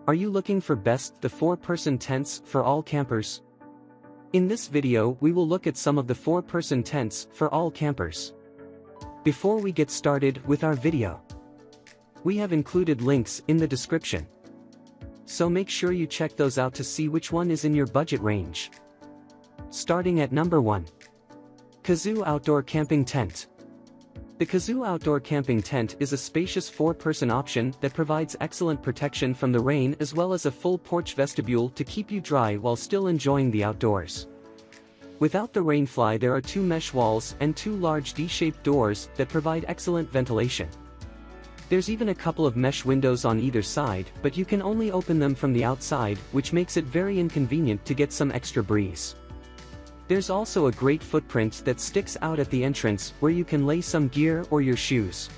Are you looking for the 4-person tents for all campers? In this video we will look at some of the 4-person tents for all campers. Before we get started with our video, we have included links in the description, so make sure you check those out to see which one is in your budget range. Starting at number 1. KAZOO Outdoor Camping Tent. The KAZOO Outdoor Camping Tent is a spacious 4-person option that provides excellent protection from the rain as well as a full porch vestibule to keep you dry while still enjoying the outdoors. Without the rainfly, there are 2 mesh walls and 2 large D-shaped doors that provide excellent ventilation. There's even a couple of mesh windows on either side, but you can only open them from the outside, which makes it very inconvenient to get some extra breeze. There's also a great footprint that sticks out at the entrance where you can lay some gear or your shoes.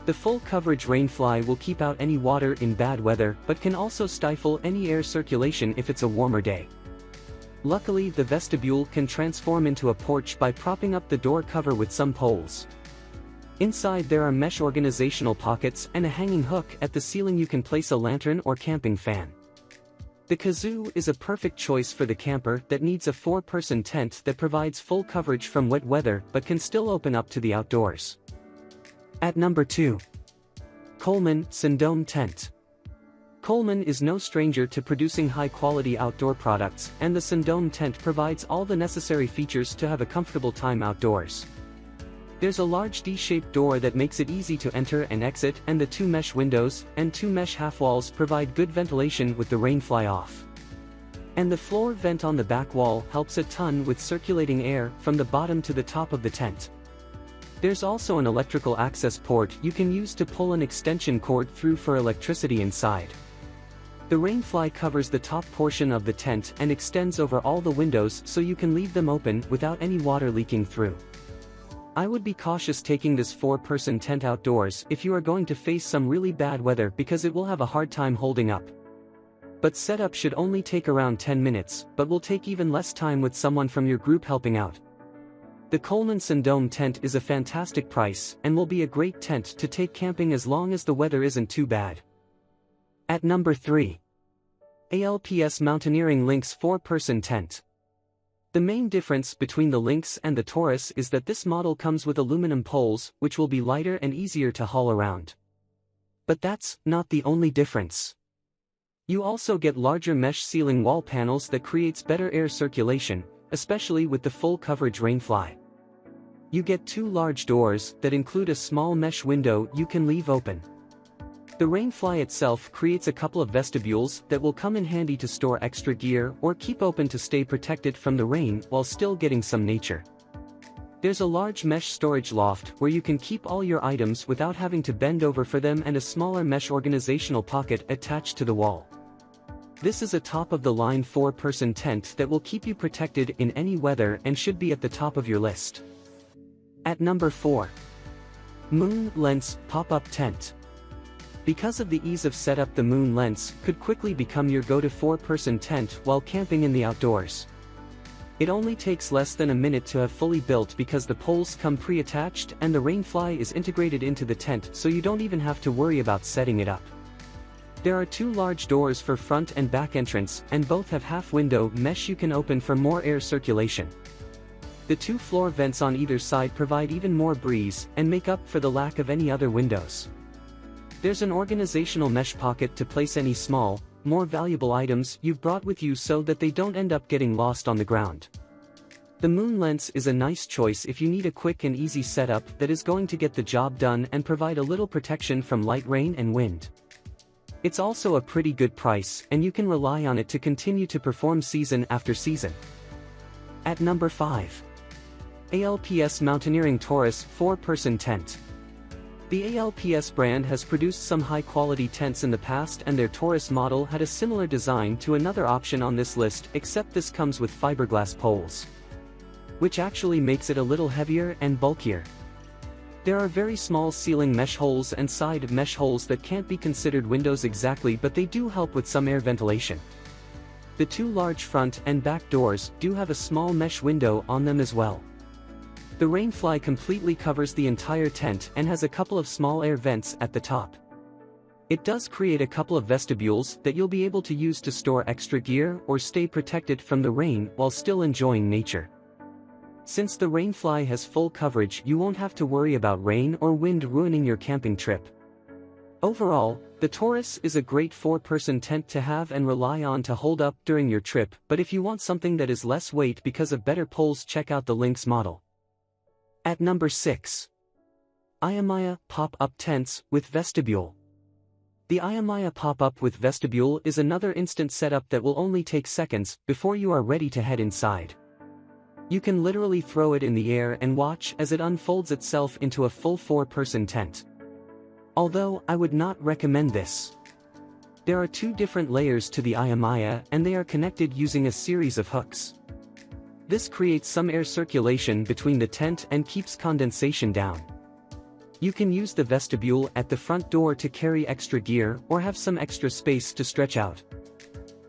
The full coverage rainfly will keep out any water in bad weather but can also stifle any air circulation if it's a warmer day. Luckily, the vestibule can transform into a porch by propping up the door cover with some poles. Inside there are mesh organizational pockets and a hanging hook at the ceiling. You can place a lantern or camping fan. The KAZOO is a perfect choice for the camper that needs a 4-person tent that provides full coverage from wet weather but can still open up to the outdoors. At number 2. Coleman Sundome Tent. Coleman is no stranger to producing high-quality outdoor products, and the Sundome tent provides all the necessary features to have a comfortable time outdoors. There's a large D-shaped door that makes it easy to enter and exit, and the 2 mesh windows and 2 mesh half walls provide good ventilation with the rainfly off. And the floor vent on the back wall helps a ton with circulating air from the bottom to the top of the tent. There's also an electrical access port you can use to pull an extension cord through for electricity inside. The rainfly covers the top portion of the tent and extends over all the windows, so you can leave them open without any water leaking through. I would be cautious taking this 4-person tent outdoors if you are going to face some really bad weather, because it will have a hard time holding up. But setup should only take around 10 minutes, but will take even less time with someone from your group helping out. The Coleman Sundome tent is a fantastic price and will be a great tent to take camping as long as the weather isn't too bad. At number 3. ALPS Mountaineering Lynx 4-person tent. The main difference between the Lynx and the Taurus is that this model comes with aluminum poles, which will be lighter and easier to haul around. But that's not the only difference. You also get larger mesh ceiling wall panels that creates better air circulation, especially with the full coverage rainfly. You get 2 large doors that include a small mesh window you can leave open. The rainfly itself creates a couple of vestibules that will come in handy to store extra gear or keep open to stay protected from the rain while still getting some nature. There's a large mesh storage loft where you can keep all your items without having to bend over for them, and a smaller mesh organizational pocket attached to the wall. This is a top-of-the-line 4-person tent that will keep you protected in any weather and should be at the top of your list. At number 4. LENCE Pop-Up Tent. Because of the ease of setup, the LENCE could quickly become your go-to 4-person tent while camping in the outdoors. It only takes less than a minute to have fully built because the poles come pre-attached and the rainfly is integrated into the tent, so you don't even have to worry about setting it up. There are 2 large doors for front and back entrance, and both have half-window mesh you can open for more air circulation. The 2 floor vents on either side provide even more breeze and make up for the lack of any other windows. There's an organizational mesh pocket to place any small, more valuable items you've brought with you so that they don't end up getting lost on the ground. The LENCE is a nice choice if you need a quick and easy setup that is going to get the job done and provide a little protection from light rain and wind. It's also a pretty good price, and you can rely on it to continue to perform season after season. At number 5. ALPS Mountaineering Taurus 4-person tent. The ALPS brand has produced some high-quality tents in the past, and their Taurus model had a similar design to another option on this list, except this comes with fiberglass poles, which actually makes it a little heavier and bulkier. There are very small ceiling mesh holes and side mesh holes that can't be considered windows exactly, but they do help with some air ventilation. The 2 large front and back doors do have a small mesh window on them as well. The rainfly completely covers the entire tent and has a couple of small air vents at the top. It does create a couple of vestibules that you'll be able to use to store extra gear or stay protected from the rain while still enjoying nature. Since the Rainfly has full coverage, you won't have to worry about rain or wind ruining your camping trip. Overall, the Taurus is a great 4-person tent to have and rely on to hold up during your trip, but if you want something that is less weight because of better poles, check out the Lynx model. At number 6. Ayamaya Pop-Up Tents with Vestibule. The Ayamaya Pop-Up with Vestibule is another instant setup that will only take seconds before you are ready to head inside. You can literally throw it in the air and watch as it unfolds itself into a full 4-person tent. Although, I would not recommend this. There are 2 different layers to the Ayamaya and they are connected using a series of hooks. This creates some air circulation between the tent and keeps condensation down. You can use the vestibule at the front door to carry extra gear or have some extra space to stretch out.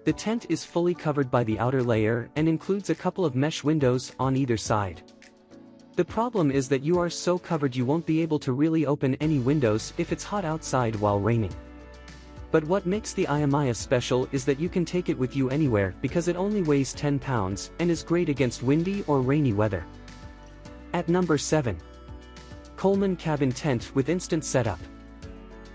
The tent is fully covered by the outer layer and includes a couple of mesh windows on either side. The problem is that you are so covered you won't be able to really open any windows if it's hot outside while raining. But what makes the Ayamaya special is that you can take it with you anywhere because it only weighs 10 pounds and is great against windy or rainy weather. At number 7. Coleman Cabin Tent with Instant Setup.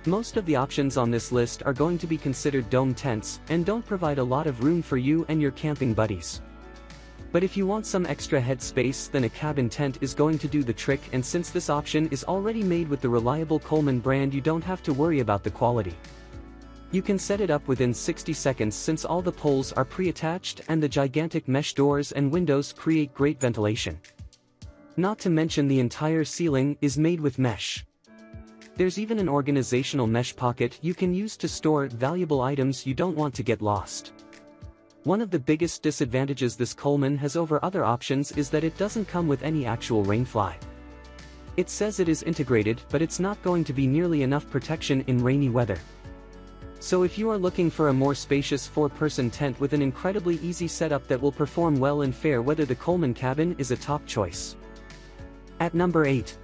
Most of the options on this list are going to be considered dome tents and don't provide a lot of room for you and your camping buddies. But if you want some extra head space, then a cabin tent is going to do the trick, and since this option is already made with the reliable Coleman brand, you don't have to worry about the quality. You can set it up within 60 seconds since all the poles are pre-attached and the gigantic mesh doors and windows create great ventilation. Not to mention the entire ceiling is made with mesh. There's even an organizational mesh pocket you can use to store valuable items you don't want to get lost. One of the biggest disadvantages this Coleman has over other options is that it doesn't come with any actual rainfly. It says it is integrated, but it's not going to be nearly enough protection in rainy weather. So if you are looking for a more spacious 4-person tent with an incredibly easy setup that will perform well in fair weather, the Coleman cabin is a top choice. At number 8.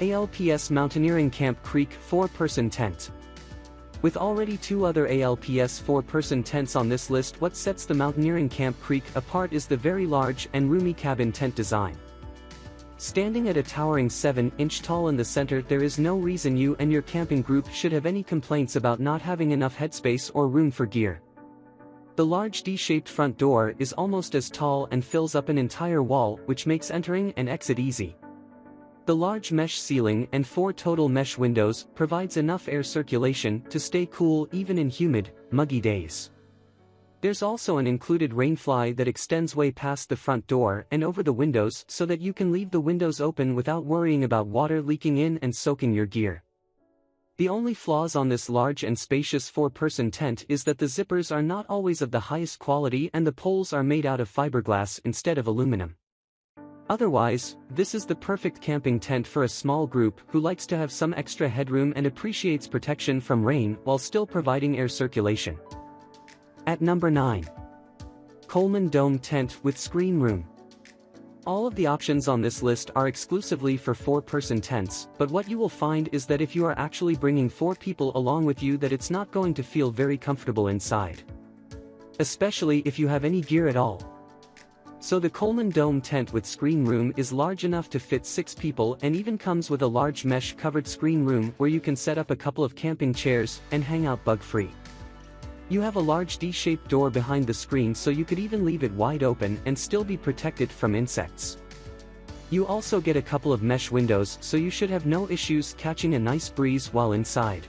ALPS Mountaineering Camp Creek 4-person tent. With already 2 other ALPS 4-person tents on this list, what sets the Mountaineering Camp Creek apart is the very large and roomy cabin tent design. Standing at a towering 7-inch tall in the center, there is no reason you and your camping group should have any complaints about not having enough headspace or room for gear. The large D-shaped front door is almost as tall and fills up an entire wall, which makes entering and exit easy. The large mesh ceiling and 4 total mesh windows provides enough air circulation to stay cool even in humid, muggy days. There's also an included rainfly that extends way past the front door and over the windows so that you can leave the windows open without worrying about water leaking in and soaking your gear. The only flaws on this large and spacious 4-person tent is that the zippers are not always of the highest quality and the poles are made out of fiberglass instead of aluminum. Otherwise, this is the perfect camping tent for a small group who likes to have some extra headroom and appreciates protection from rain while still providing air circulation. At number 9. Coleman Dome Tent with Screen Room. All of the options on this list are exclusively for 4-person tents, but what you will find is that if you are actually bringing 4 people along with you, that it's not going to feel very comfortable inside. Especially if you have any gear at all. So the Coleman Dome Tent with Screen Room is large enough to fit 6 people and even comes with a large mesh-covered screen room where you can set up a couple of camping chairs and hang out bug-free. You have a large D-shaped door behind the screen, so you could even leave it wide open and still be protected from insects. You also get a couple of mesh windows, so you should have no issues catching a nice breeze while inside.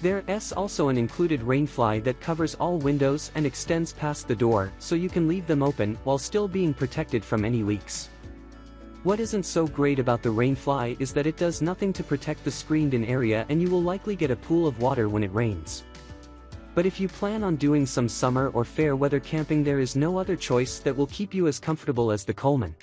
There's also an included rainfly that covers all windows and extends past the door, so you can leave them open while still being protected from any leaks. What isn't so great about the rainfly is that it does nothing to protect the screened-in area, and you will likely get a pool of water when it rains. But if you plan on doing some summer or fair weather camping, there is no other choice that will keep you as comfortable as the Coleman.